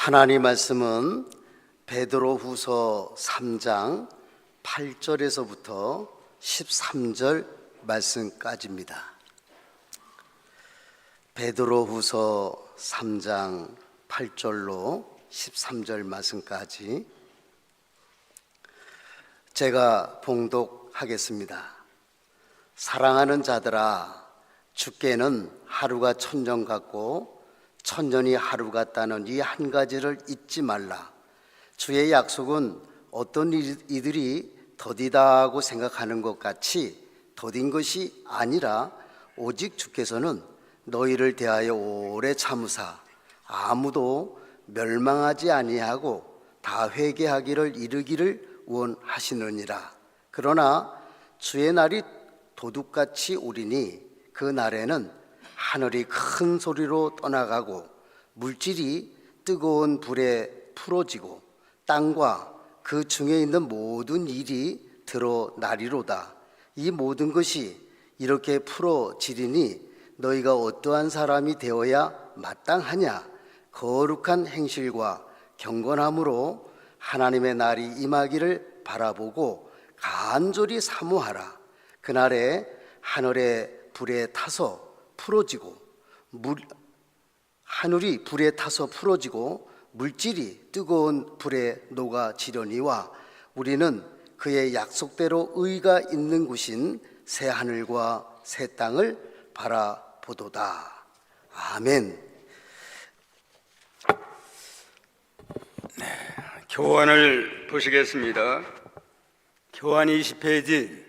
하나님 말씀은 베드로후서 3장 8절에서부터 13절 말씀까지입니다. 베드로후서 3장 8절로 13절 말씀까지 제가 봉독하겠습니다. 사랑하는 자들아, 주께는 하루가 천년 같고 천년이 하루 같다는 이 한 가지를 잊지 말라. 주의 약속은 어떤 이들이 더디다 하고 생각하는 것 같이 더딘 것이 아니라 오직 주께서는 너희를 대하여 오래 참으사 아무도 멸망하지 아니하고 다 회개하기를 이르기를 원하시느니라. 그러나 주의 날이 도둑같이 오리니 그 날에는 하늘이 큰 소리로 떠나가고 물질이 뜨거운 불에 풀어지고 땅과 그 중에 있는 모든 일이 드러나리로다. 이 모든 것이 이렇게 풀어지리니 너희가 어떠한 사람이 되어야 마땅하냐? 거룩한 행실과 경건함으로 하나님의 날이 임하기를 바라보고 간절히 사모하라. 그날에 하늘의 불에 타서 풀어지고 하늘이 불에 타서 풀어지고 물질이 뜨거운 불에 녹아지려니와 우리는 그의 약속대로 의가 있는 곳인 새 하늘과 새 땅을 바라보도다. 아멘. 교환을 보시겠습니다. 교환 20페이지.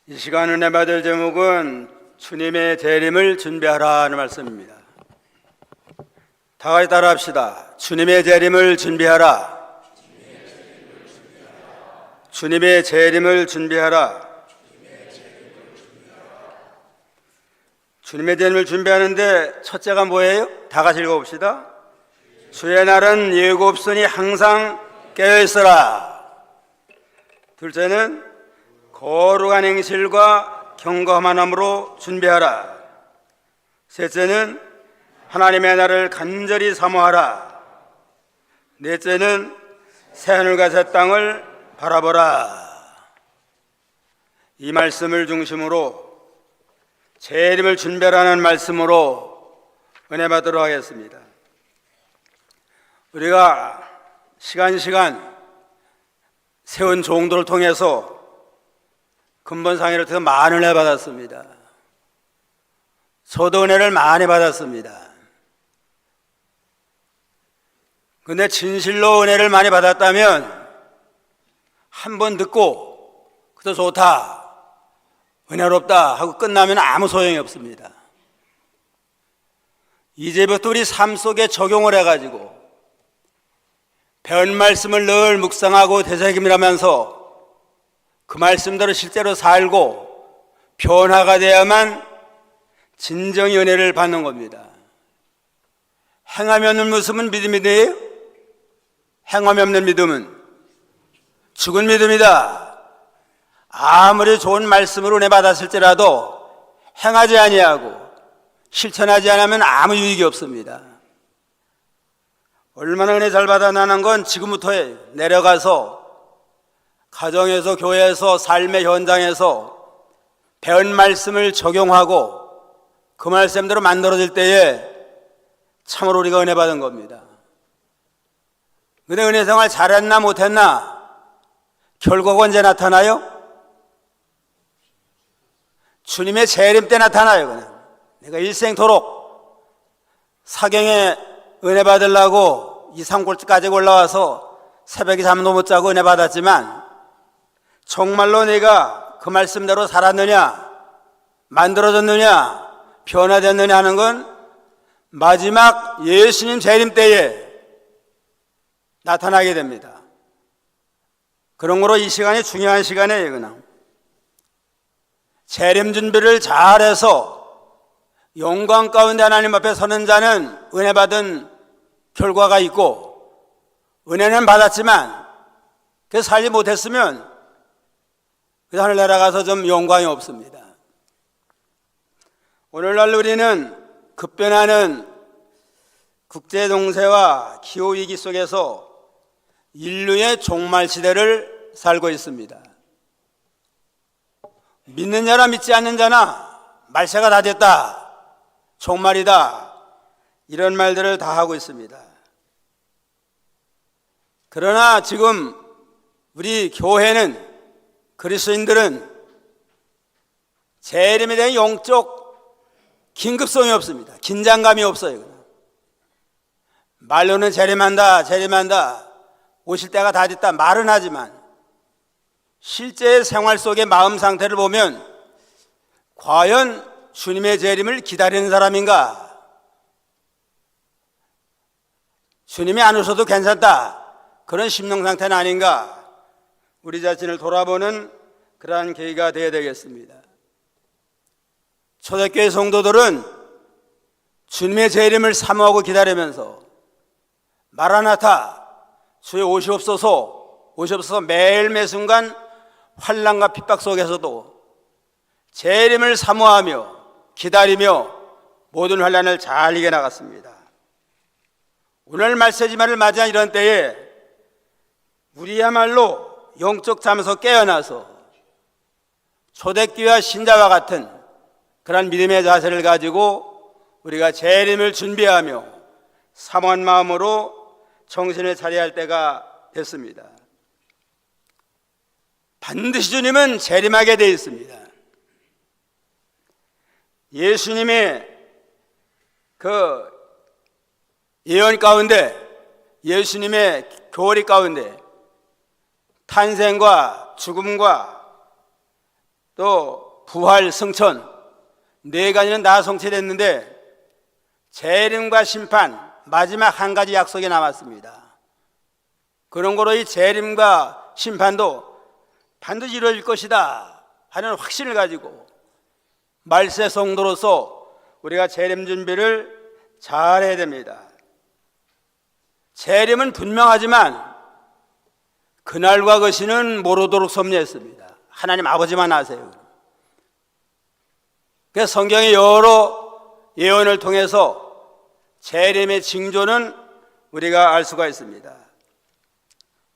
이 시간 은혜 받을 제목은 주님의 재림을 준비하라는 말씀입니다. 다 같이 따라 합시다. 주님의 재림을 준비하라. 주님의 재림을 준비하라. 주님의 재림을 준비하는데 첫째가 뭐예요? 다 같이 읽어봅시다. 주의 날은 예고 없으니 항상 깨어있어라. 둘째는 거룩한 행실과 경건함으로 준비하라. 셋째는 하나님의 날을 간절히 사모하라. 넷째는 새하늘과 새 땅을 바라보라. 이 말씀을 중심으로 재림을 준비하라는 말씀으로 은혜 받도록 하겠습니다. 우리가 시간 세운 종도를 통해서 근본상의를 통해서 많은 은혜 받았습니다. 저도 은혜를 많이 받았습니다. 근데 진실로 은혜를 많이 받았다면 한 번 듣고 그도 좋다, 은혜롭다 하고 끝나면 아무 소용이 없습니다. 이제부터 우리 삶 속에 적용을 해가지고 배운 말씀을 늘 묵상하고 되새김질하면서 그 말씀대로 실제로 살고 변화가 돼야만 진정히 은혜를 받는 겁니다. 행함이 없는 모습은 믿음이 돼요? 행함이 없는 믿음은 죽은 믿음이다. 아무리 좋은 말씀으로 은혜 받았을지라도 행하지 아니하고 실천하지 않으면 아무 유익이 없습니다. 얼마나 은혜 잘 받았나는 건 지금부터 내려가서 가정에서, 교회에서, 삶의 현장에서 배운 말씀을 적용하고 그 말씀대로 만들어질 때에 참으로 우리가 은혜 받은 겁니다. 근데 은혜 생활 잘했나 못했나 결과가 언제 나타나요? 주님의 재림 때 나타나요. 그냥 내가 일생토록 사경에 은혜 받으려고 이산골까지 올라와서 새벽에 잠도 못 자고 은혜 받았지만 정말로 내가 그 말씀대로 살았느냐, 만들어졌느냐, 변화됐느냐 하는 건 마지막 예수님 재림 때에 나타나게 됩니다. 그런 거로 이 시간이 중요한 시간이에요. 그냥 재림 준비를 잘해서 영광 가운데 하나님 앞에 서는 자는 은혜 받은 결과가 있고, 은혜는 받았지만 그 살지 못했으면 그 하늘 날아가서 좀 영광이 없습니다. 오늘날 우리는 급변하는 국제동세와 기후위기 속에서 인류의 종말 시대를 살고 있습니다. 믿는 자나 믿지 않는 자나 말세가 다 됐다, 종말이다, 이런 말들을 다 하고 있습니다. 그러나 지금 우리 교회는, 그리스도인들은 재림에 대한 영적 긴급성이 없습니다. 긴장감이 없어요. 말로는 재림한다, 재림한다, 오실 때가 다 됐다 말은 하지만 실제 생활 속의 마음 상태를 보면 과연 주님의 재림을 기다리는 사람인가? 주님이 안 오셔도 괜찮다, 그런 심령 상태는 아닌가? 우리 자신을 돌아보는 그러한 계기가 되어야 되겠습니다. 초대교회 성도들은 주님의 재림을 사모하고 기다리면서 마라나타, 주의 오시옵소서, 오시옵소서 매일 매순간 환난과 핍박 속에서도 재림을 사모하며 기다리며 모든 환난을 잘 이겨나갔습니다. 오늘 말세지만을 맞이한 이런 때에 우리야말로 영적 잠에서 깨어나서 초대교회와 신자와 같은 그런 믿음의 자세를 가지고 우리가 재림을 준비하며 사모한 마음으로 정신을 차려야 할 때가 됐습니다. 반드시 주님은 재림하게 되어 있습니다. 예수님의 그 예언 가운데, 예수님의 교리 가운데 탄생과 죽음과 또 부활, 승천 네 가지는 다 성취됐는데 재림과 심판, 마지막 한 가지 약속이 남았습니다. 그런 거로 이 재림과 심판도 반드시 이루어질 것이다 하는 확신을 가지고 말세 성도로서 우리가 재림 준비를 잘 해야 됩니다. 재림은 분명하지만 그날과 그 시는 모르도록 섭리했습니다. 하나님 아버지만 아세요. 그래서 성경의 여러 예언을 통해서 재림의 징조는 우리가 알 수가 있습니다.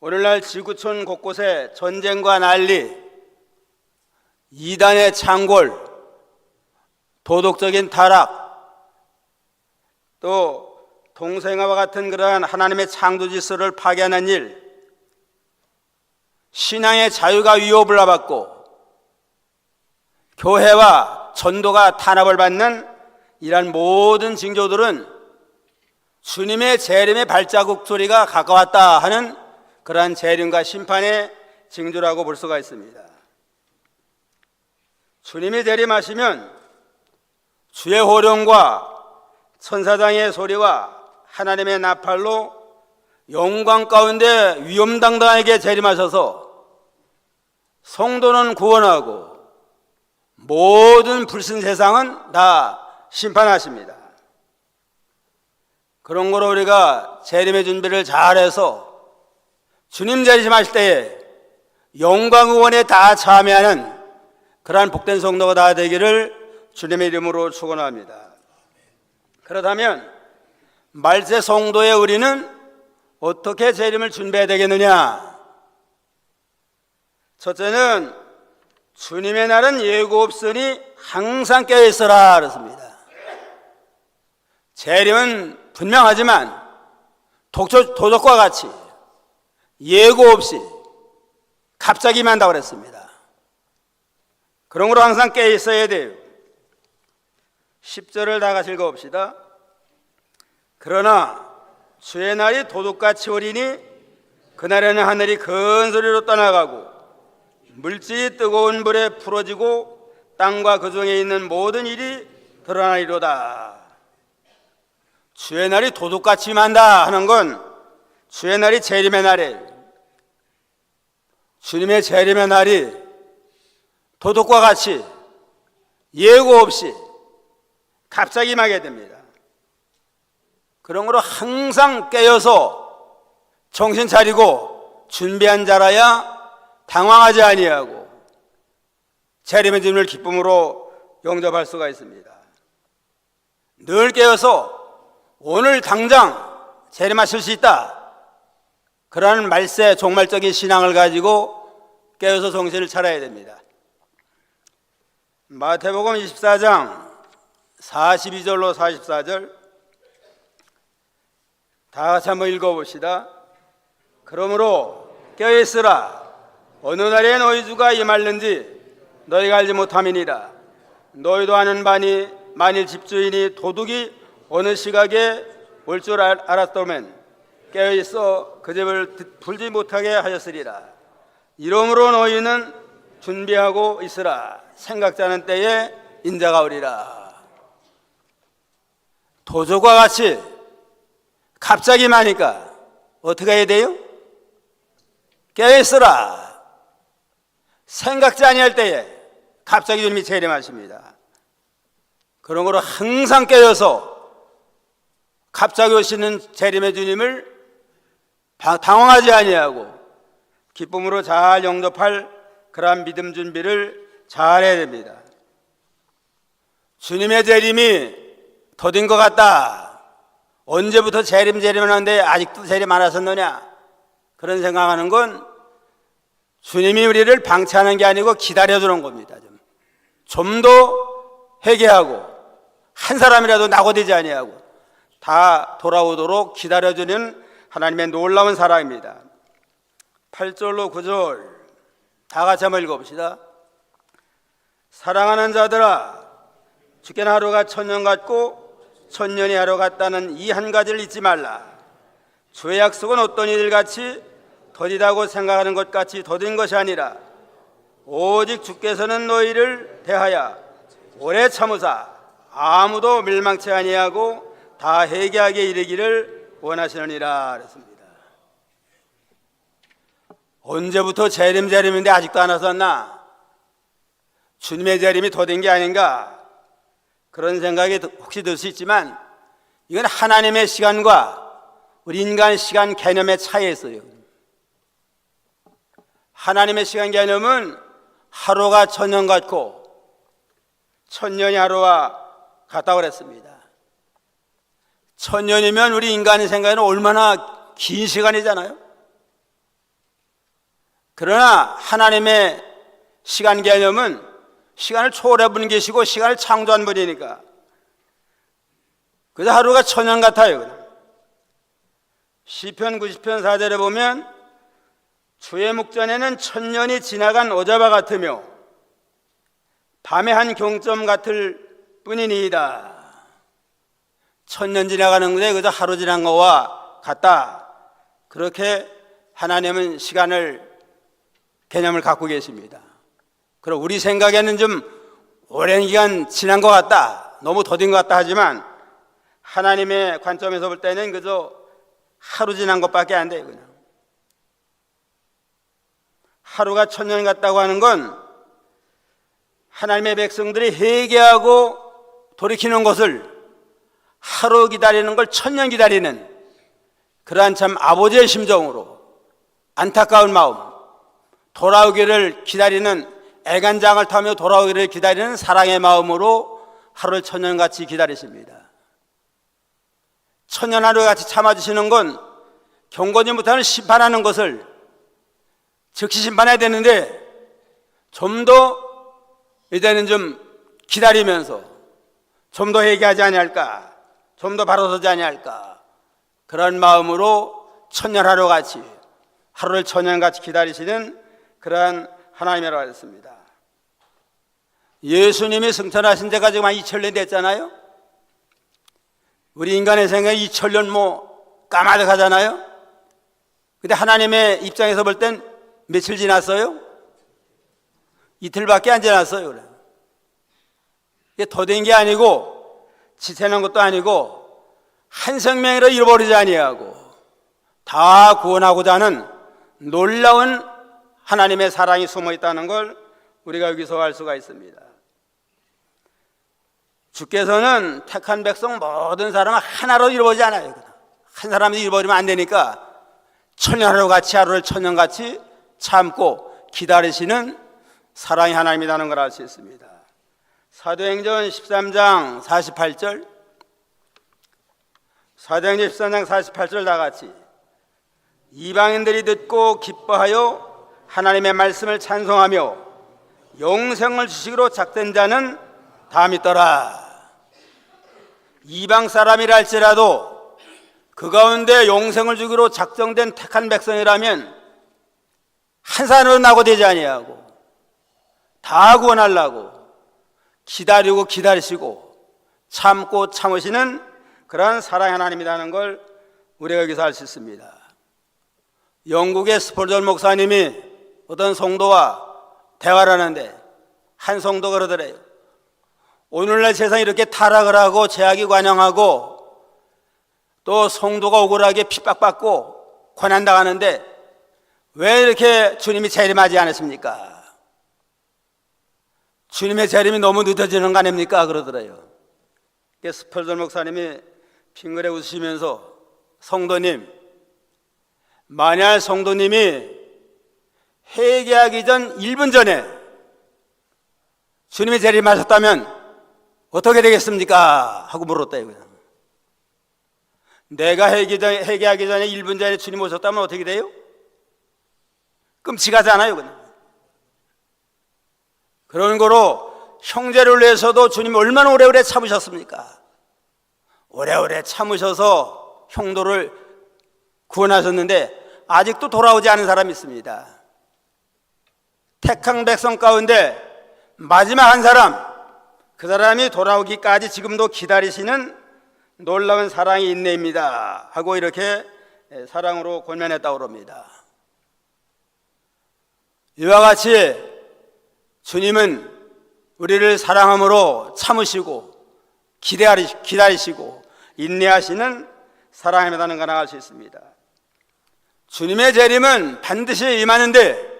오늘날 지구촌 곳곳에 전쟁과 난리, 이단의 창궐, 도덕적인 타락, 또 동성애와 같은 그러한 하나님의 창조 질서를 파괴하는 일, 신앙의 자유가 위협을 받고 교회와 전도가 탄압을 받는 이러한 모든 징조들은 주님의 재림의 발자국 소리가 가까웠다 하는 그러한 재림과 심판의 징조라고 볼 수가 있습니다. 주님이 재림하시면 주의 호령과 천사장의 소리와 하나님의 나팔로 영광 가운데 위엄당당하게 재림하셔서 성도는 구원하고 모든 불신 세상은 다 심판하십니다. 그런 거로 우리가 재림의 준비를 잘해서 주님 재림하실 때에 영광 의원에 다 참여하는 그러한 복된 성도가 다 되기를 주님의 이름으로 축원합니다. 그렇다면 말세 성도의 우리는 어떻게 재림을 준비해야 되겠느냐? 첫째는 주님의 날은 예고 없으니 항상 깨어있어라 그렇습니다. 재림은 분명하지만 도적과 같이 예고 없이 갑자기 만다고 그랬습니다. 그러므로 항상 깨어있어야 돼요. 10절을 다 같이 읽어봅시다. 그러나 주의 날이 도둑같이 오리니 그날에는 하늘이 큰 소리로 떠나가고 물질이 뜨거운 불에 풀어지고 땅과 그 중에 있는 모든 일이 드러나리로다. 주의 날이 도둑같이 임한다 하는 건 주의 날이 재림의 날이에요. 주님의 재림의 날이 도둑과 같이 예고 없이 갑자기 임하게 됩니다. 그런 거로 항상 깨어서 정신 차리고 준비한 자라야 당황하지 아니하고 재림의 주님을 기쁨으로 영접할 수가 있습니다. 늘 깨어서 오늘 당장 재림하실 수 있다. 그러한 말세 종말적인 신앙을 가지고 깨어서 정신을 차려야 됩니다. 마태복음 24장 42절로 44절 다 같이 한번 읽어봅시다. 그러므로 깨어있으라. 어느 날에 너희 주가 임할는지 너희가 알지 못함이니라. 너희도 아는 바니 만일 집주인이 도둑이 어느 시각에 올 줄 알았다면 깨어있어 그 집을 불지 못하게 하였으리라. 이러므로 너희는 준비하고 있으라. 생각지 않은 때에 인자가 오리라. 도적과 같이 갑자기 마니까 어떻게 해야 돼요? 깨어있으라. 생각지 아니할 때에 갑자기 주님이 재림하십니다. 그런 거로 항상 깨어서 갑자기 오시는 재림의 주님을 당황하지 아니하고 기쁨으로 잘 영접할 그러한 믿음 준비를 잘 해야 됩니다. 주님의 재림이 더딘 것 같다. 언제부터 재림하는데 아직도 재림 안 하셨느냐? 그런 생각하는 건 주님이 우리를 방치하는 게 아니고 기다려주는 겁니다. 좀 더 회개하고 한 사람이라도 낙오되지 아니하고 다 돌아오도록 기다려주는 하나님의 놀라운 사랑입니다. 8절로 9절 다 같이 한번 읽어봅시다. 사랑하는 자들아, 주께는 하루가 천년 같고 천년이 하루 같다는 이 한 가지를 잊지 말라. 주의 약속은 어떤 이들같이 더디다고 생각하는 것 같이 더딘 것이 아니라 오직 주께서는 너희를 대하여 오래 참으사 아무도 멸망치 아니하고 다 회개하게 이르기를 원하시느니라 그랬습니다. 언제부터 재림인데 아직도 안 왔었나? 주님의 재림이 더딘 게 아닌가? 그런 생각이 혹시 들 수 있지만 이건 하나님의 시간과 우리 인간의 시간 개념의 차이에 있어요. 하나님의 시간 개념은 하루가 천년 같고 천년이 하루와 같다고 그랬습니다. 천년이면 우리 인간의 생각에는 얼마나 긴 시간이잖아요. 그러나 하나님의 시간 개념은 시간을 초월해 본 계시고 시간을 창조한 분이니까 그래서 하루가 천년 같아요. 시편 90편 4절에 보면 주의 목전에는 천년이 지나간 어자와 같으며 밤의 한 경점 같을 뿐이니이다. 천년 지나가는 것에 그저 하루 지난 것과 같다. 그렇게 하나님은 시간을 개념을 갖고 계십니다. 그럼 우리 생각에는 좀 오랜 기간 지난 것 같다, 너무 더딘 것 같다 하지만 하나님의 관점에서 볼 때는 그저 하루 지난 것밖에 안 돼요. 그냥 하루가 천년 같다고 하는 건 하나님의 백성들이 회개하고 돌이키는 것을 하루 기다리는 걸 천년 기다리는 그러한 참 아버지의 심정으로 안타까운 마음, 돌아오기를 기다리는 애간장을 타며 돌아오기를 기다리는 사랑의 마음으로 하루를 천년같이 기다리십니다. 천년 하루같이 참아주시는 건 경건지 못하는 심판하는 것을 즉시 심판해야 되는데 좀 더 이제는 좀 기다리면서 좀 더 회개하지 아니할까, 좀 더 바로 서지 아니할까, 그런 마음으로 천년 하루같이 하루를 천년같이 기다리시는 그러한 하나님이라고 했습니다. 예수님이 승천하신 지가 지금 한 2000년 됐잖아요. 우리 인간의 생각에 2000년 까마득하잖아요. 근데 하나님의 입장에서 볼 땐 며칠 지났어요? 이틀밖에 안 지났어요. 그래. 이게 더딘 게 아니고 지체는 것도 아니고 한 생명으로 잃어버리지 아니하고 다 구원하고자 하는 놀라운 하나님의 사랑이 숨어 있다는 걸 우리가 여기서 알 수가 있습니다. 주께서는 택한 백성 모든 사람은 하나로 잃어버리지 않아요. 한 사람이 잃어버리면 안 되니까 천년하루같이 하루를 천년같이 참고 기다리시는 사랑의 하나님이라는 걸 알 수 있습니다. 사도행전 13장 48절 사도행전 13장 48절 다같이 이방인들이 듣고 기뻐하여 하나님의 말씀을 찬송하며 영생을 주시기로 작된 자는 다 믿더라. 이방 사람이라 할지라도 그 가운데 영생을 주기로 작정된 택한 백성이라면 한 사람으로 나고 되지 아니하고 다 구원하려고 기다리고 기다리시고 참고 참으시는 그러한 사랑의 하나님이라는 걸 우리가 여기서 알 수 있습니다. 영국의 스폴전 목사님이 어떤 성도와 대화를 하는데 한 성도가 그러더래요. 오늘날 세상이 이렇게 타락을 하고 죄악이 관영하고 또 성도가 억울하게 핍박받고 고난당하는데 왜 이렇게 주님이 재림하지 않았습니까? 주님의 재림이 너무 늦어지는 거 아닙니까? 그러더래요. 스펄전 목사님이 빙그레 웃으시면서 성도님, 만약 성도님이 회개하기 전 1분 전에 주님이 재림하셨다면 어떻게 되겠습니까? 하고 물었대요. 그냥. 내가 회개하기 전에 1분 전에 주님 오셨다면 어떻게 돼요? 끔찍하잖아요. 그냥. 그런 거로 형제를 위해서도 주님이 얼마나 오래오래 참으셨습니까? 오래오래 참으셔서 형도를 구원하셨는데 아직도 돌아오지 않은 사람이 있습니다. 택한 백성 가운데 마지막 한 사람, 그 사람이 돌아오기까지 지금도 기다리시는 놀라운 사랑이 인내입니다 하고 이렇게 사랑으로 권면했다고 합니다. 이와 같이 주님은 우리를 사랑함으로 참으시고 기다리시고 인내하시는 사랑입니다는 걸 알 수 있습니다. 주님의 재림은 반드시 임하는데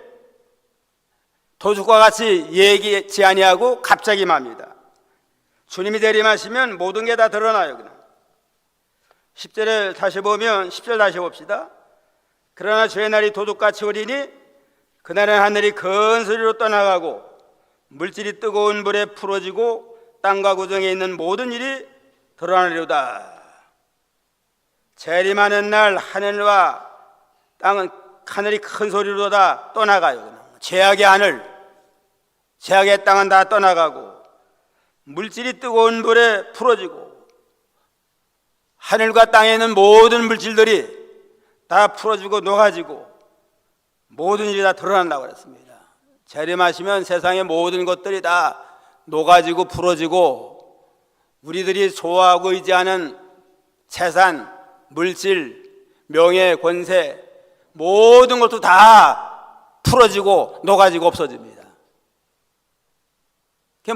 도둑과 같이 예기치 아니하고 갑자기 임합니다. 주님이 재림하시면 모든 게 다 드러나요. 그냥. 10절을 다시 보면 10절 다시 봅시다. 그러나 주의 날이 도둑같이 오리니 그날은 하늘이 큰 소리로 떠나가고 물질이 뜨거운 불에 풀어지고 땅과 구정에 있는 모든 일이 드러나리로다. 재림하는 날 하늘과 땅은 하늘이 큰 소리로 다 떠나가요. 죄악의 하늘, 죄악의 땅은 다 떠나가고 물질이 뜨거운 불에 풀어지고 하늘과 땅에 있는 모든 물질들이 다 풀어지고 녹아지고 모든 일이 다 드러난다고 그랬습니다. 재림하시면 세상의 모든 것들이 다 녹아지고 풀어지고 우리들이 좋아하고 의지하는 재산, 물질, 명예, 권세 모든 것도 다 풀어지고 녹아지고 없어집니다.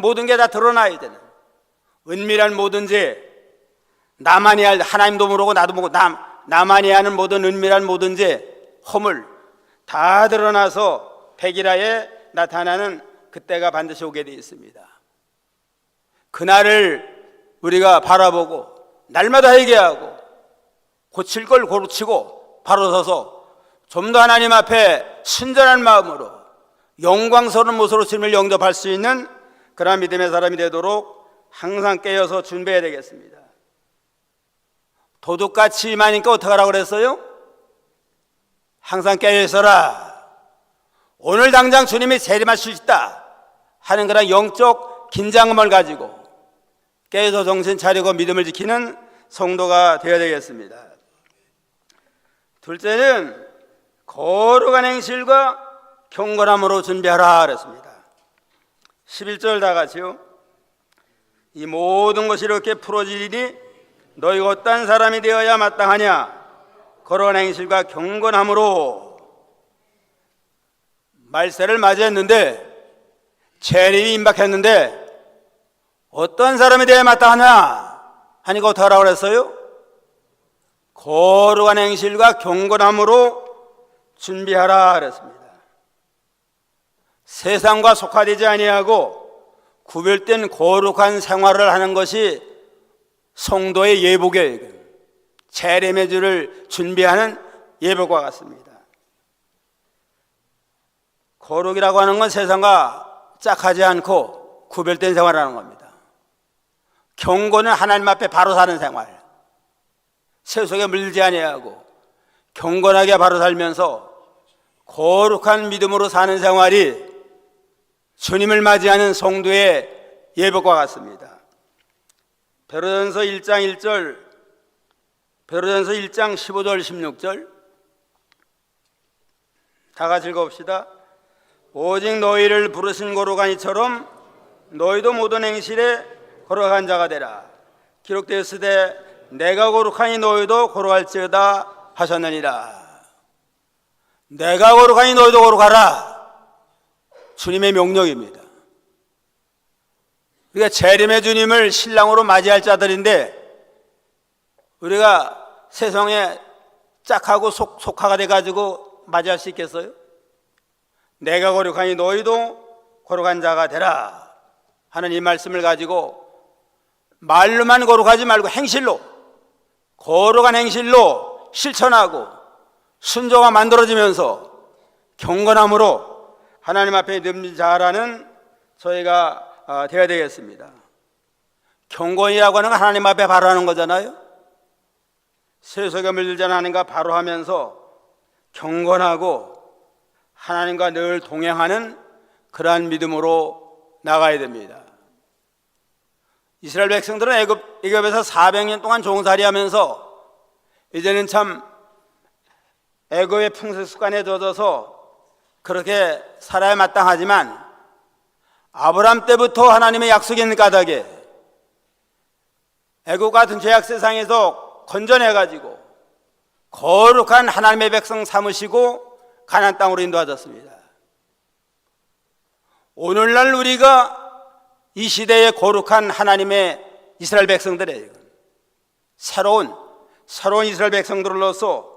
모든 게 다 드러나야 되는 은밀한 모든 죄, 나만이 할 하나님도 모르고 나도 모르고 나만이 하는 모든 은밀한 모든 죄, 허물 다 드러나서 백일하에 나타나는 그때가 반드시 오게 되어 있습니다. 그날을 우리가 바라보고 날마다 회개하고 고칠 걸 고치고 바로 서서 좀 더 하나님 앞에 순전한 마음으로 영광스러운 모습으로 주님을 영접할 수 있는 그런 믿음의 사람이 되도록 항상 깨어서 준비해야 되겠습니다. 도둑같이 임하니까 어떻게 하라고 그랬어요? 항상 깨어있어라. 오늘 당장 주님이 재림하실 수 있다 하는 그런 영적 긴장감을 가지고 깨어서 정신 차리고 믿음을 지키는 성도가 되어야 되겠습니다. 둘째는 거룩한 행실과 경건함으로 준비하라 그랬습니다. 11절 다 같이요. 이 모든 것이 이렇게 풀어지리니 너희가 어떤 사람이 되어야 마땅하냐? 거룩한 행실과 경건함으로. 말세를 맞이했는데 재림이 임박했는데 어떤 사람이 되어야 마땅하냐 하니까 어떻게 하라고 그랬어요? 거룩한 행실과 경건함으로 준비하라 그랬습니다. 세상과 속화되지 아니하고 구별된 거룩한 생활을 하는 것이 성도의 예복이에요. 재림의 주를 준비하는 예복과 같습니다. 거룩이라고 하는 건 세상과 짝하지 않고 구별된 생활을 하는 겁니다. 경건은 하나님 앞에 바로 사는 생활. 세속에 물들지 아니하고 경건하게 바로 살면서 거룩한 믿음으로 사는 생활이 주님을 맞이하는 성도의 예복과 같습니다. 베드로전서 1장 1절, 베드로전서 1장 15절 16절 다 같이 읽어봅시다. 오직 너희를 부르신 거룩한 이처럼 너희도 모든 행실에 거룩한 자가 되라. 기록되었으되 내가 거룩하니 너희도 거룩할지어다 하셨느니라. 내가 거룩하니 너희도 거룩하라. 주님의 명령입니다. 우리가 재림의 주님을 신랑으로 맞이할 자들인데 우리가 세상에 짝하고 속하가 돼가지고 맞이할 수 있겠어요? 내가 거룩하니 너희도 거룩한 자가 되라 하는 이 말씀을 가지고 말로만 거룩하지 말고 행실로, 거룩한 행실로 실천하고 순종화 만들어지면서 경건함으로 하나님 앞에 늘 자라는 저희가 되어야 되겠습니다. 경건이라고 하는 건 하나님 앞에 바로 하는 거잖아요. 세속에 물들지 않은 하나님과 바로 하면서 경건하고 하나님과 늘 동행하는 그러한 믿음으로 나가야 됩니다. 이스라엘 백성들은 애굽에서 400년 동안 종살이하면서 이제는 참 애굽의 풍습 습관에 젖어서 그렇게 살아야 마땅하지만 아브라함 때부터 하나님의 약속이 있는 까닭에 애굽 같은 죄악 세상에서 건져내가지고 거룩한 하나님의 백성 삼으시고 가나안 땅으로 인도하셨습니다. 오늘날 우리가 이 시대의 거룩한 하나님의 이스라엘 백성들이에요. 새로운 이스라엘 백성들로서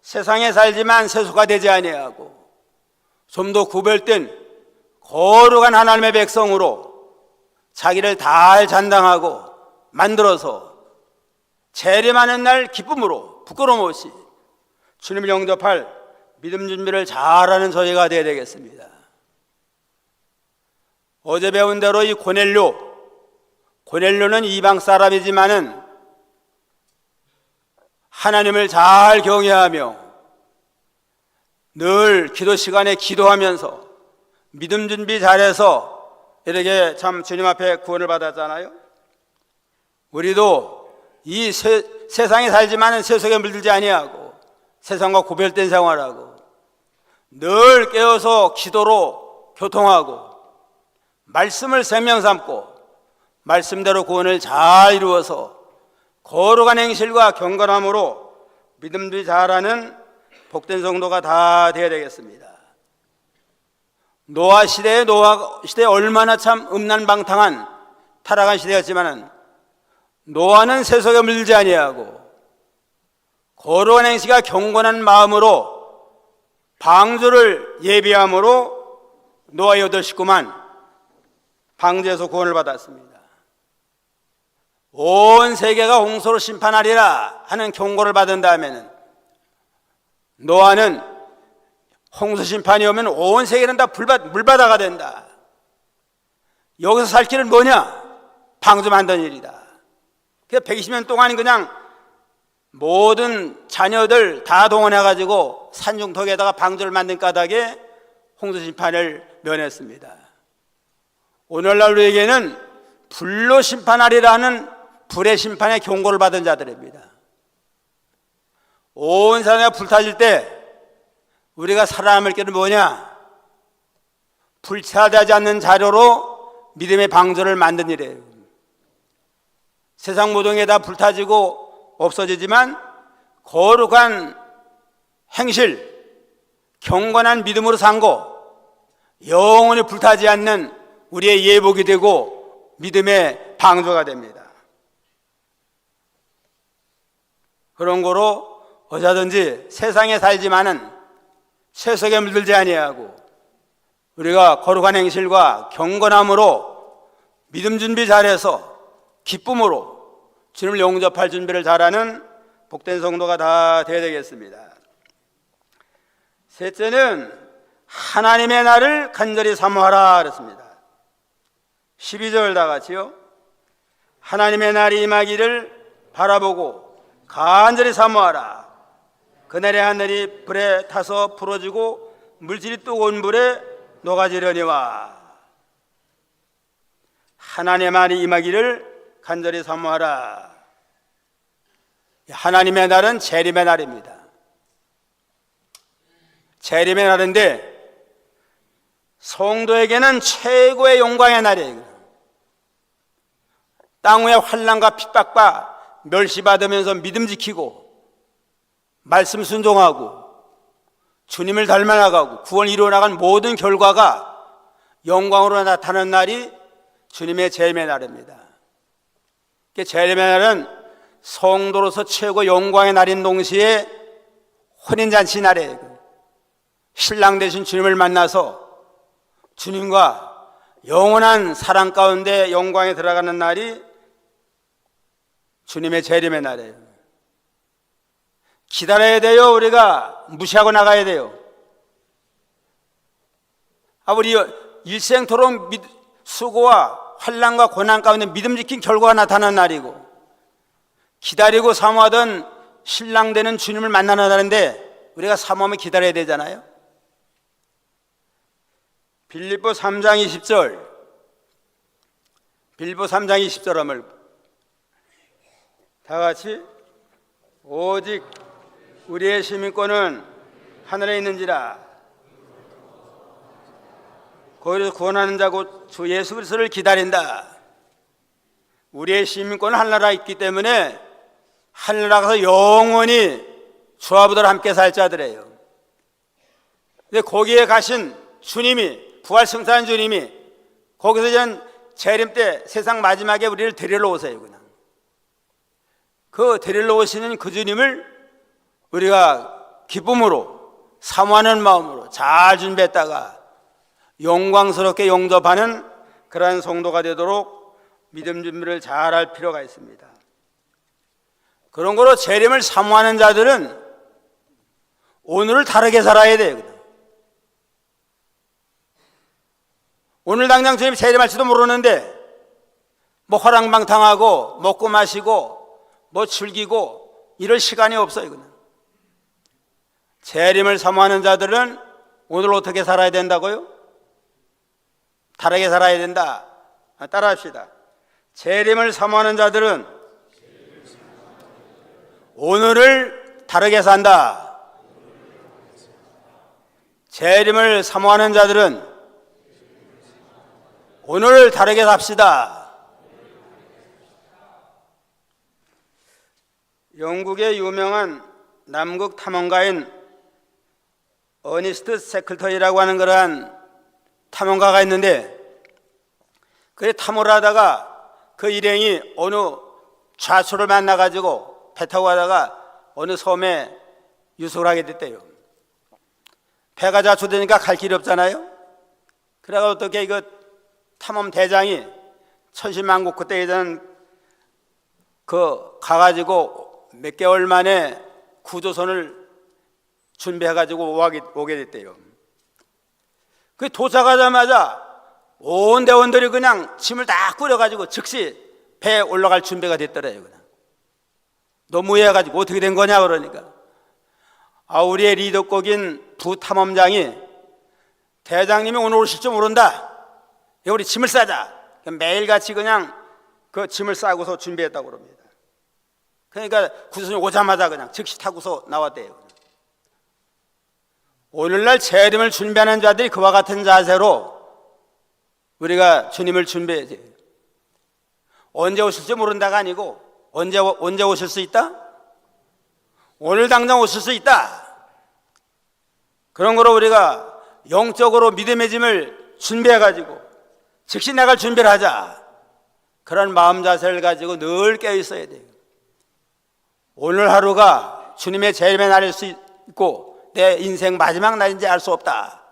세상에 살지만 세속화 되지 아니하고 좀 더 구별된 거룩한 하나님의 백성으로 자기를 잘 잔당하고 만들어서 재림하는 날 기쁨으로 부끄러움 없이 주님을 영접할 믿음 준비를 잘하는 저희가 되어야 되겠습니다. 어제 배운 대로 이 고넬료는 이방 사람이지만은 하나님을 잘 경외하며 늘 기도 시간에 기도하면서 믿음 준비 잘해서 이렇게 참 주님 앞에 구원을 받았잖아요. 우리도 이 세상에 살지만은 세속에 물들지 아니하고 세상과 구별된 생활하고 늘 깨어서 기도로 교통하고 말씀을 생명 삼고 말씀대로 구원을 잘 이루어서 거룩한 행실과 경건함으로 믿음도 잘하는 복된 성도가 다 되어야 되겠습니다. 노아 시대에 얼마나 참 음란방탕한 타락한 시대였지만은 노아는 세속에 물들지 아니하고 거룩한 행실과 경건한 마음으로 방주를 예비함으로 노아의 8 식구만 방주에서 구원을 받았습니다. 온 세계가 홍수로 심판하리라 하는 경고를 받은 다음에는 노아는 홍수 심판이 오면 온 세계는 다 물바다가 된다. 여기서 살 길은 뭐냐? 방주 만든 일이다. 그래서 120년 동안 그냥 모든 자녀들 다 동원해가지고 산중턱에다가 방주를 만든 까닭에 홍수 심판을 면했습니다. 오늘날 우리에게는 불로 심판하리라는 불의 심판의 경고를 받은 자들입니다. 온 세상에 불타질 때 우리가 살아남을 길은 뭐냐? 불타지 않는 자료로 믿음의 방주를 만든 일이에요. 세상 모든 게 다 불타지고 없어지지만 거룩한 행실, 경건한 믿음으로 산 거 영원히 불타지 않는 우리의 예복이 되고 믿음의 방주가 됩니다. 그런 거로 어디든지 세상에 살지만은 세속에 물들지 아니하고 우리가 거룩한 행실과 경건함으로 믿음 준비 잘해서 기쁨으로 주님을 영접할 준비를 잘하는 복된 성도가 다 되어야 되겠습니다. 셋째는 하나님의 날을 간절히 사모하라 그랬습니다. 12절 다 같이요. 하나님의 날이 임하기를 바라보고 간절히 사모하라. 그날의 하늘이 불에 타서 부러지고 물질이 뜨거운 불에 녹아지려니와. 하나님의 말이 임하기를 간절히 사모하라. 하나님의 날은 재림의 날입니다. 재림의 날인데 성도에게는 최고의 영광의 날이에요. 땅 위에 환난과 핍박과 멸시받으면서 믿음 지키고 말씀 순종하고 주님을 닮아나가고 구원 이루어나간 모든 결과가 영광으로 나타나는 날이 주님의 재림의 날입니다. 재림의 날은 성도로서 최고 영광의 날인 동시에 혼인잔치 날이에요. 신랑 되신 주님을 만나서 주님과 영원한 사랑 가운데 영광에 들어가는 날이 주님의 재림의 날이에요. 기다려야 돼요. 우리가 무시하고 나가야 돼요. 우리 일생토록 수고와 환난과 고난 가운데 믿음 지킨 결과가 나타나는 날이고, 기다리고 사모하던 신랑 되는 주님을 만나는 날인데 우리가 사모하며 기다려야 되잖아요. 빌립보 3장 20절, 빌립보 3장 20절함을 다 같이 오직 우리의 시민권은 하늘에 있는지라. 거기서 구원하는 자고 주 예수 그리스도를 기다린다. 우리의 시민권은 하늘나라에 있기 때문에 하늘나라 가서 영원히 주와 아버지와 함께 살 자들이에요. 근데 거기에 가신 주님이, 부활승천한 주님이 거기서 이제 재림 때 세상 마지막에 우리를 데리러 오세요. 그냥 그 데리러 오시는 그 주님을 우리가 기쁨으로 사모하는 마음으로 잘 준비했다가 영광스럽게 영접하는 그러한 성도가 되도록 믿음 준비를 잘 할 필요가 있습니다. 그런 거로 재림을 사모하는 자들은 오늘을 다르게 살아야 돼요. 오늘 당장 주님 재림할지도 모르는데 뭐 허랑방탕하고 먹고 마시고 뭐 즐기고 이럴 시간이 없어요. 그냥 재림을 사모하는 자들은 오늘 어떻게 살아야 된다고요? 다르게 살아야 된다. 따라합시다. 재림을 사모하는 자들은 오늘을 다르게 산다. 재림을 사모하는 자들은 오늘을 다르게 삽시다. 영국의 유명한 남극 탐험가인 어니스트 세클터이라고 하는 그러한 탐험가가 있는데, 그 탐험을 하다가 그 일행이 어느 좌초를 만나가지고 배 타고 가다가 어느 섬에 유숙을 하게 됐대요. 배가 좌초되니까 갈 길이 없잖아요. 그래가 어떻게 이거 탐험 대장이 천신만고 그때 예전 가가지고 몇 개월 만에 구조선을 준비해가지고 오게 됐대요. 그 도착하자마자 온 대원들이 그냥 짐을 다 꾸려가지고 즉시 배에 올라갈 준비가 됐더래요. 그냥 너무 해가지고 어떻게 된 거냐 그러니까 우리의 리더국인 부탐험장이 대장님이 오늘 오실 줄 모른다. 우리 짐을 싸자. 매일같이 그냥 그 짐을 싸고서 준비했다고 그럽니다. 그러니까 구조선이 오자마자 그냥 즉시 타고서 나왔대요. 오늘날 재림을 준비하는 자들이 그와 같은 자세로 우리가 주님을 준비해야지. 언제 오실지 모른다가 아니고 언제 오실 수 있다? 오늘 당장 오실 수 있다. 그런 거로 우리가 영적으로 믿음의 짐을 준비해가지고 즉시 나갈 준비를 하자. 그런 마음 자세를 가지고 늘 깨어 있어야 돼요. 오늘 하루가 주님의 재림의 날일 수 있고 내 인생 마지막 날인지 알 수 없다.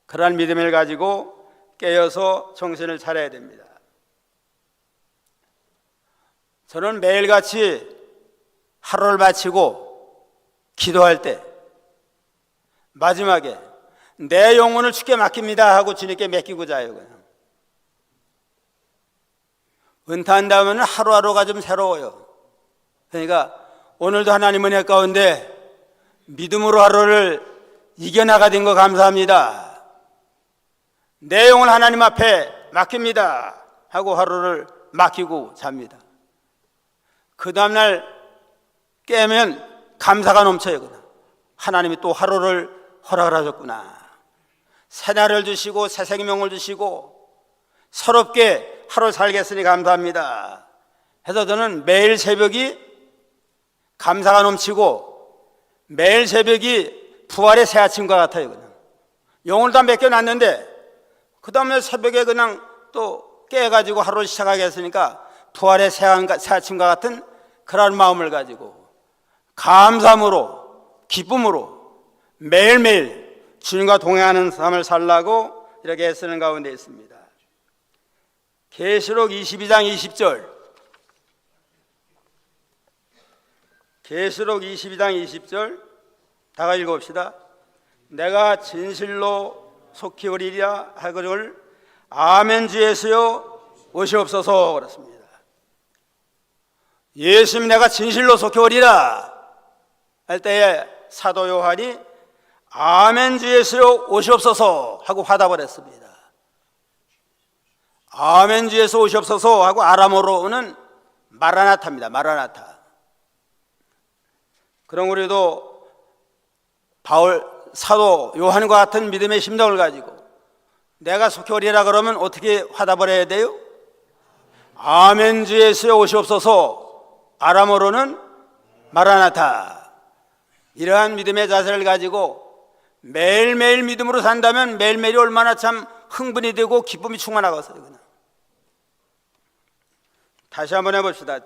그러한 믿음을 가지고 깨어서 정신을 차려야 됩니다. 저는 매일같이 하루를 마치고 기도할 때 마지막에 내 영혼을 주께 맡깁니다 하고 주님께 맡기고 자요. 그냥 은퇴한 다음에는 하루하루가 좀 새로워요. 그러니까 오늘도 하나님 은혜 가운데 믿음으로 하루를 이겨나가 된 거 감사합니다. 내 영혼 하나님 앞에 맡깁니다 하고 하루를 맡기고 잡니다. 그 다음날 깨면 감사가 넘쳐요. 그냥 하나님이 또 하루를 허락을 하셨구나. 새날을 주시고 새 생명을 주시고 서럽게 하루 살겠으니 감사합니다 해서 저는 매일 새벽이 감사가 넘치고 매일 새벽이 부활의 새 아침과 같아요. 그냥 영혼을 다 맡겨놨는데 그 다음날 새벽에 그냥 또 깨가지고 하루를 시작하겠으니까 부활의 새 아침과 같은 그런 마음을 가지고 감사함으로 기쁨으로 매일매일 주님과 동행하는 삶을 살라고 이렇게 애쓰는 가운데 있습니다. 계시록 22장 20절, 계시록 22장 20절 다 같이 읽어봅시다. 내가 진실로 속히 오리라 하거늘 아멘 주 예수여 오시옵소서 그랬습니다. 예수님 내가 진실로 속히 오리라 할 때에 사도 요한이 아멘 주 예수여 오시옵소서 하고 화답을 했습니다. 아멘 주 예수 오시옵소서 하고 아람어로는 마라나타입니다. 마라나타. 그럼 우리도 바울 사도 요한과 같은 믿음의 심정을 가지고 내가 속히 오리라 그러면 어떻게 화답을 해야 돼요? 아멘 주 예수여 오시옵소서. 아람어로는 마라나타. 이러한 믿음의 자세를 가지고 매일매일 믿음으로 산다면 매일매일이 얼마나 참 흥분이 되고 기쁨이 충만하겠어요. 그냥. 다시 한번 해봅시다.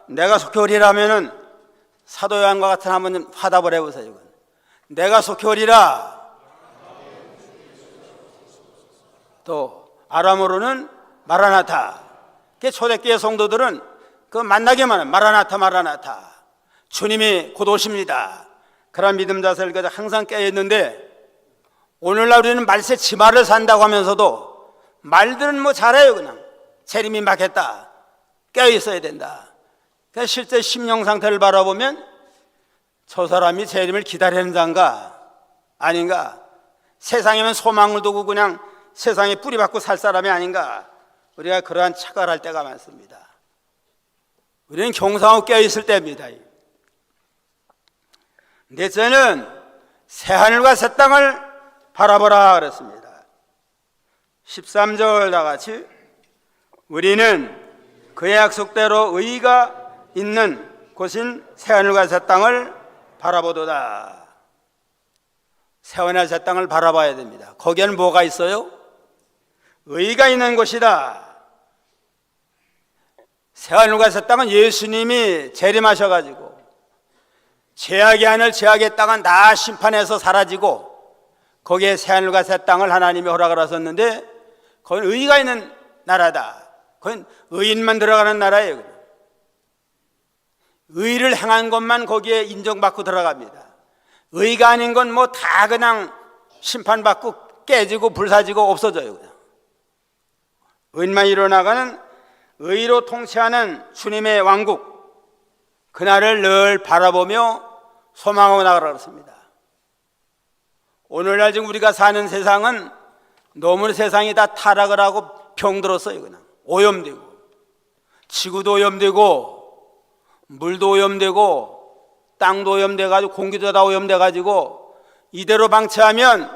내가 속히 오리라 하면은 사도 요한과 같은 한번 화답을 해보세요. 내가 속히 오리라. 또 아람어로는 마라나타. 초대교회 성도들은 그 만나기만 하면 마라나타 마라나타. 주님이 곧 오십니다. 그런 믿음 자세를 가지고 항상 깨어있는데 오늘날 우리는 말세 치마를 산다고 하면서도 말들은 뭐 잘해요. 그냥 재림이 막했다 깨어있어야 된다. 그러니까 실제 심령 상태를 바라보면 저 사람이 재림을 기다리는 자인가 아닌가, 세상에는 소망을 두고 그냥 세상에 뿌리박고 살 사람이 아닌가, 우리가 그러한 착각을 할 때가 많습니다. 우리는 경상하고 깨어있을 때입니다. 넷째는 새하늘과 새 땅을 바라보라 그랬습니다. 13절 다 같이 우리는 그의 약속대로 의가 있는 곳인 새하늘과 새 땅을 바라보도다. 새하늘과 새 땅을 바라봐야 됩니다. 거기에는 뭐가 있어요? 의가 있는 곳이다. 새하늘과 새 땅은 예수님이 재림하셔가지고 죄악의 하늘 죄악의 땅은 다 심판해서 사라지고 거기에 새하늘과 새 땅을 하나님이 허락을 하셨는데 거기는 의가 있는 나라다. 거긴 의인만 들어가는 나라예요. 의를 행한 것만 거기에 인정받고 들어갑니다. 의가 아닌 건 뭐 다 그냥 심판받고 깨지고 불사지고 없어져요. 그냥. 의인만 일어나가는 의로 통치하는 주님의 왕국, 그날을 늘 바라보며 소망하고 나가라 그렇습니다. 오늘날 지금 우리가 사는 세상은 너무 세상이 다 타락을 하고 병들었어요. 그냥 오염되고 지구도 오염되고 물도 오염되고 땅도 오염돼가지고 공기도 다 오염돼가지고 이대로 방치하면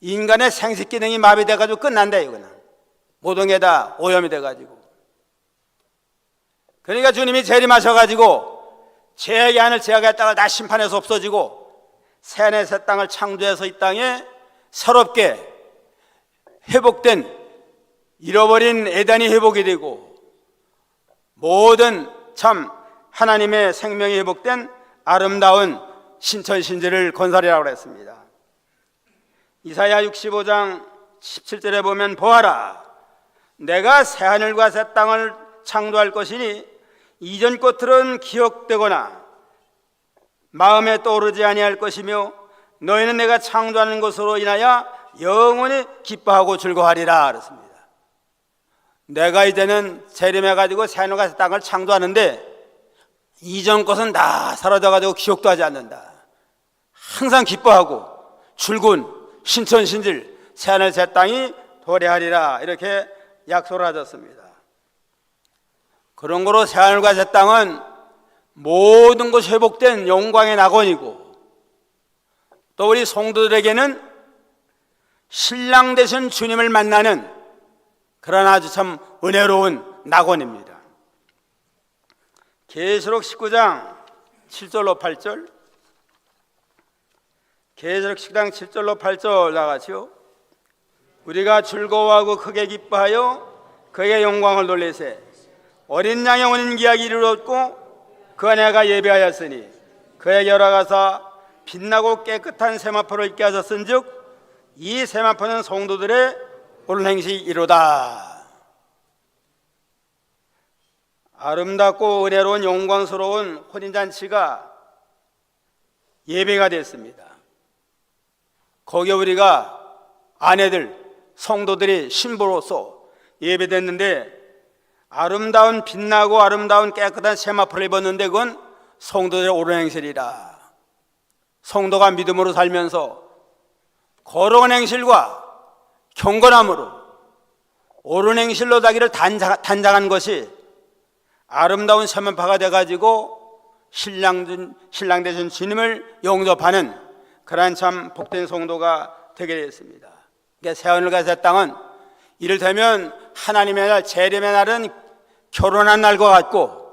인간의 생식 기능이 마비돼가지고 끝난대요. 그냥 모든 게 다 오염이 돼가지고. 그러니까 주님이 재림하셔가지고 죄악의 하늘 죄악의 땅을 다 심판해서 없어지고 새하늘 새 땅을 창조해서 이 땅에 새롭게 회복된 잃어버린 에덴이 회복이 되고 모든 참 하나님의 생명이 회복된 아름다운 신천신지를 건설이라고 했습니다. 이사야 65장 17절에 보면 보아라 내가 새하늘과 새 땅을 창조할 것이니 이전 것들은 기억되거나 마음에 떠오르지 아니할 것이며 너희는 내가 창조하는 것으로 인하여 영원히 기뻐하고 즐거워하리라 그랬습니다. 내가 이제는 재림해가지고 새하늘과 새 땅을 창조하는데 이전 것은 다 사라져가지고 기억도 하지 않는다. 항상 기뻐하고 출근 신천신질 새하늘 새 땅이 도래하리라 이렇게 약속을 하셨습니다. 그런 거로 새하늘과 새 땅은 모든 것이 회복된 영광의 낙원이고 또 우리 성도들에게는 신랑 되신 주님을 만나는 그런 아주 참 은혜로운 낙원입니다. 계시록 19장 7절로 8절, 계시록 19장 7절로 8절 나가시오. 우리가 즐거워하고 크게 기뻐하여 그의 영광을 놀리세. 어린 양의 오는 기약이 이르렀고 그 아내가 예배하였으니 그에게 열어가사 빛나고 깨끗한 세마포를 입게 하셨은즉 이 세마포는 성도들의 옳은 행실이로다. 아름답고 은혜로운 영광스러운 혼인잔치가 예배가 됐습니다. 거기에 우리가 아내들, 성도들이 신부로서 예배됐는데 아름다운 빛나고 아름다운 깨끗한 세마포를 입었는데 그건 성도들의 옳은 행실이라. 성도가 믿음으로 살면서 거룩한 행실과 경건함으로 옳은 행실로 자기를 단장한 것이 아름다운 세마포가 돼가지고 신랑 되신 주님을 영접하는 그러한 참 복된 성도가 되게 되었습니다. 그러니까 새하늘과 새 땅은 이를테면 하나님의 날, 재림의 날은 결혼한 날과 같고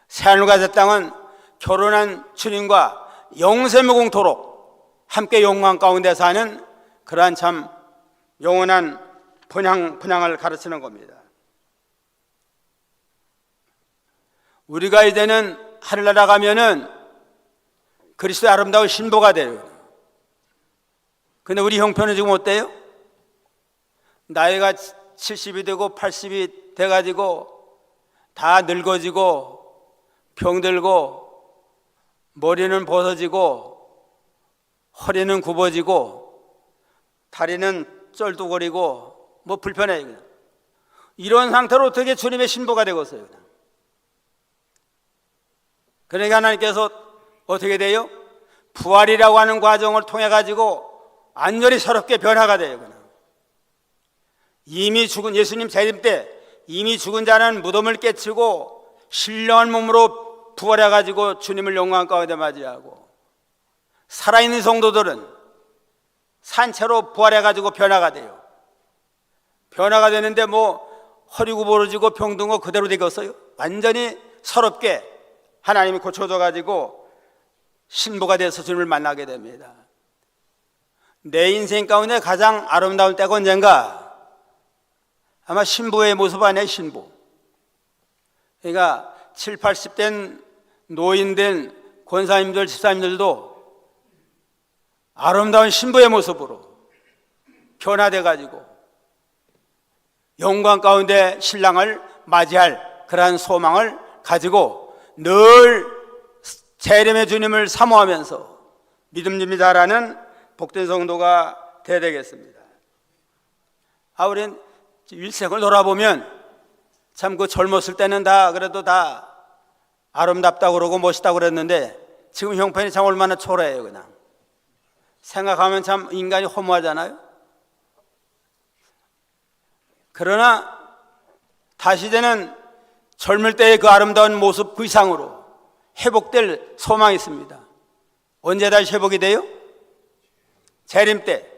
새하늘과 새 땅은 결혼한 주님과 영생무궁토록 함께 영광 가운데 사는 그러한 참 영원한 분향을 가르치는 겁니다. 우리가 이제는 하늘나라 가면은 그리스도의 아름다운 신부가 돼요. 근데 우리 형편은 지금 어때요? 나이가 70이 되고 80이 돼가지고 다 늙어지고 병들고 머리는 벗어지고 허리는 굽어지고 다리는 쩔뚝거리고 뭐 불편해요. 그냥. 이런 상태로 어떻게 주님의 신부가 되겠어요? 그냥. 그러니까 하나님께서 어떻게 돼요? 부활이라고 하는 과정을 통해 가지고 완전히 새롭게 변화가 돼요. 그냥. 이미 죽은 예수님 재림 때 이미 죽은 자는 무덤을 깨치고 신령한 몸으로 부활해 가지고 주님을 영광 가운데 맞이하고 살아있는 성도들은 산채로 부활해 가지고 변화가 돼요. 변화가 되는데 뭐 허리 굽어지고 병든 거 그대로 되겠어요? 완전히 새롭게 하나님이 고쳐줘 가지고 신부가 돼서 주님을 만나게 됩니다. 내 인생 가운데 가장 아름다운 때가 언젠가? 아마 신부의 모습 아니에요. 신부. 그러니까 7, 80된 노인된 권사님들, 집사님들도 아름다운 신부의 모습으로 변화돼 가지고 영광 가운데 신랑을 맞이할 그러한 소망을 가지고 늘 재림의 주님을 사모하면서 믿음님이 자라는 복된 성도가 되어야 되겠습니다. 우린 일생을 돌아보면 참 그 젊었을 때는 다 그래도 다 아름답다고 그러고 멋있다고 그랬는데 지금 형편이 참 얼마나 초라해요. 그냥 생각하면 참 인간이 허무하잖아요. 그러나 다시 이제는 젊을 때의 그 아름다운 모습 그 이상으로 회복될 소망이 있습니다. 언제 다시 회복이 돼요? 재림 때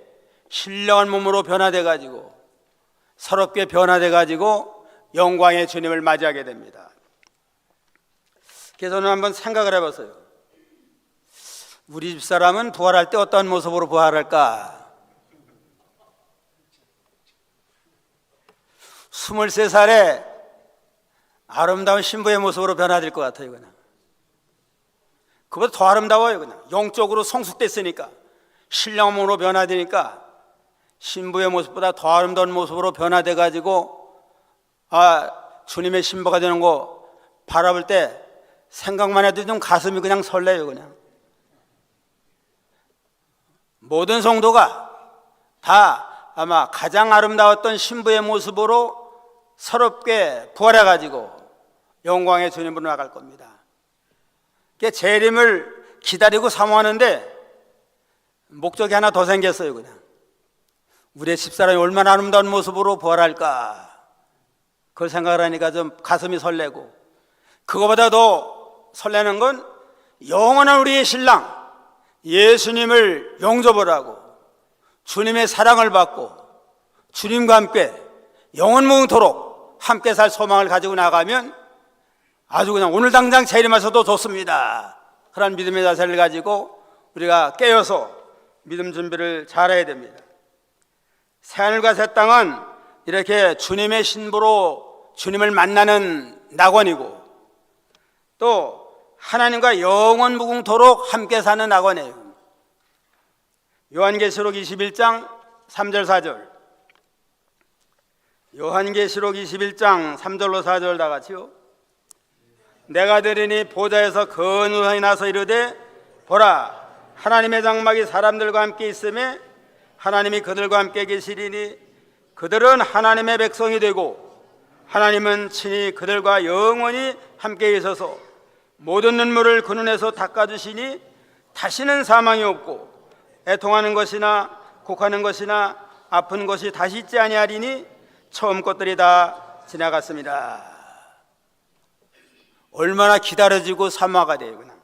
신령한 몸으로 변화돼 가지고 새롭게 변화돼 가지고 영광의 주님을 맞이하게 됩니다. 그래서 저는 한번 생각을 해봤어요. 우리 집사람은 부활할 때 어떤 모습으로 부활할까? 23살에 아름다운 신부의 모습으로 변화될 것 같아요. 그냥. 그보다 더 아름다워요. 그냥. 영적으로 성숙됐으니까 신령함으로 변화되니까 신부의 모습보다 더 아름다운 모습으로 변화돼 가지고 주님의 신부가 되는 거 바라볼 때 생각만 해도 좀 가슴이 그냥 설레요. 그냥 모든 성도가 다 아마 가장 아름다웠던 신부의 모습으로 새롭게 부활해 가지고 영광의 주님으로 나갈 겁니다. 재림을 기다리고 사모하는데 목적이 하나 더 생겼어요. 그냥 우리의 집사람이 얼마나 아름다운 모습으로 부활할까, 그걸 생각을 하니까 좀 가슴이 설레고, 그거보다 더 설레는 건 영원한 우리의 신랑 예수님을 영접을 하고 주님의 사랑을 받고 주님과 함께 영원무궁토록 함께 살 소망을 가지고 나가면 아주 그냥 오늘 당장 재림하셔도 좋습니다. 그런 믿음의 자세를 가지고 우리가 깨어서 믿음 준비를 잘해야 됩니다. 새하늘과 새 땅은 이렇게 주님의 신부로 주님을 만나는 낙원이고, 또 하나님과 영원무궁토록 함께 사는 낙원이에요. 요한계시록 21장 3절 4절, 요한계시록 21장 3절로 4절 다 같이요. 내가 들으니 보좌에서 큰 우상이 나서 이르되, 보라, 하나님의 장막이 사람들과 함께 있음에 하나님이 그들과 함께 계시리니 그들은 하나님의 백성이 되고 하나님은 친히 그들과 영원히 함께 계셔서 모든 눈물을 그 눈에서 닦아주시니 다시는 사망이 없고 애통하는 것이나 곡하는 것이나 아픈 것이 다시 있지 아니하리니 처음 것들이 다 지나갔습니다. 얼마나 기다려지고 사모가 돼요. 그냥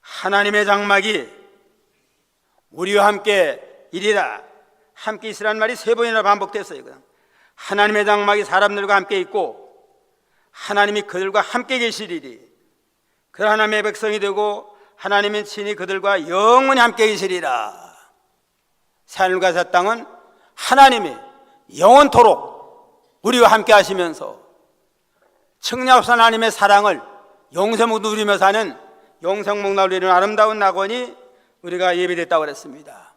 하나님의 장막이 우리와 함께 이리라, 함께 있으라는 말이 3번이나 반복됐어요. 그냥 하나님의 장막이 사람들과 함께 있고 하나님이 그들과 함께 계시리니 그 하나님의 백성이 되고 하나님은 친히 그들과 영원히 함께 계시리라. 새하늘과 새 땅은 하나님이 영원토록 우리와 함께 하시면서 측량없이 하나님의 사랑을 영생목 누리며 사는 영생목 누리는 아름다운 낙원이 우리가 예비됐다고 그랬습니다.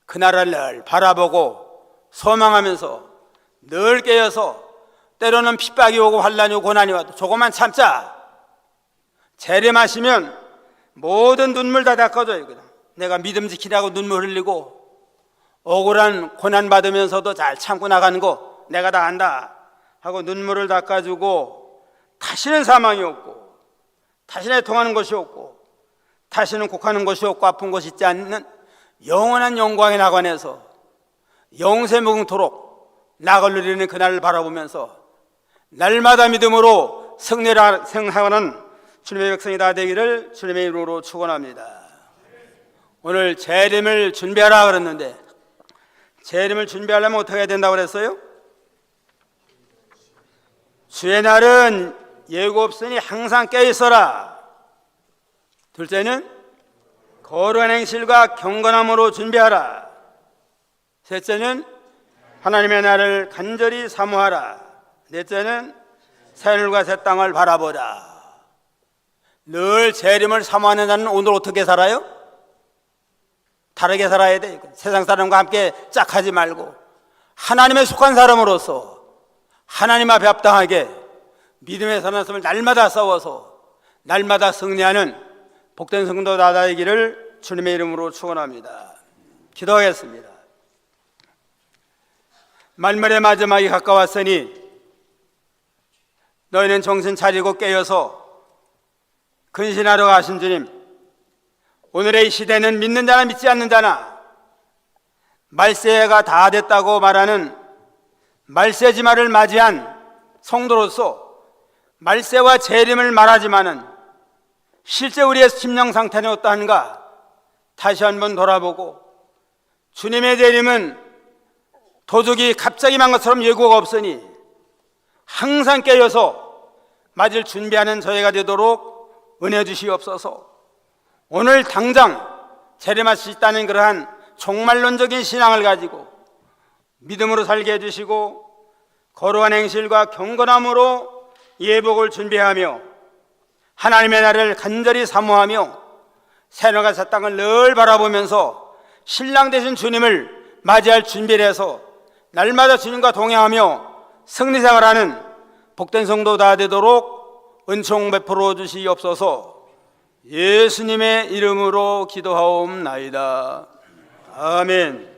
그 나라를 바라보고 소망하면서 늘 깨어서 때로는 핍박이 오고 환난이 오고 고난이 와도 조금만 참자. 재림하시면 모든 눈물 다 닦아줘요. 그냥 내가 믿음 지키라고 눈물 흘리고 억울한 고난 받으면서도 잘 참고 나가는 거 내가 다 안다 하고 눈물을 닦아주고, 다시는 사망이 없고 다시는 애통하는 것이 없고 다시는 곡하는 것이 없고 아픈 것이 있지 않는 영원한 영광의 낙원에서 영세무궁토록 낙을 누리는 그날을 바라보면서 날마다 믿음으로 승리하는 주님의 백성이 다 되기를 주님의 이름으로 축원합니다. 오늘 재림을 준비하라 그랬는데 재림을 준비하려면 어떻게 해야 된다고 그랬어요? 주의 날은 예고 없으니 항상 깨어있어라. 둘째는 거룩한 행실과 경건함으로 준비하라. 셋째는 하나님의 날을 간절히 사모하라. 넷째는 새하늘과 새 땅을 바라보라. 늘 재림을 사모하는 자는 오늘 어떻게 살아요? 다르게 살아야 돼. 세상 사람과 함께 짝하지 말고 하나님에 속한 사람으로서 하나님 앞에 합당하게 믿음의 사나움을 날마다 싸워서 날마다 승리하는 복된 성도 다 되기를 주님의 이름으로 축원합니다. 기도하겠습니다. 만물의 마지막이 가까웠으니 너희는 정신 차리고 깨어서 근신하러 가신 주님, 오늘의 시대는 믿는 자나 믿지 않는 자나 말세가 다 됐다고 말하는 말세지마를 맞이한 성도로서 말세와 재림을 말하지만은 실제 우리의 심령 상태는 어떠한가 다시 한번 돌아보고, 주님의 재림은 도둑이 갑자기 만 것처럼 예고가 없으니 항상 깨어서 맞을 준비하는 저희가 되도록 은혜 주시옵소서. 오늘 당장 재림할 수 있다는 그러한 종말론적인 신앙을 가지고 믿음으로 살게 해주시고 거룩한 행실과 경건함으로 예복을 준비하며 하나님의 날을 간절히 사모하며 새하늘과 새 땅을 늘 바라보면서 신랑 되신 주님을 맞이할 준비를 해서 날마다 주님과 동행하며 승리생활하는 복된 성도 다 되도록 은총 베풀어 주시옵소서. 예수님의 이름으로 기도하옵나이다. 아멘.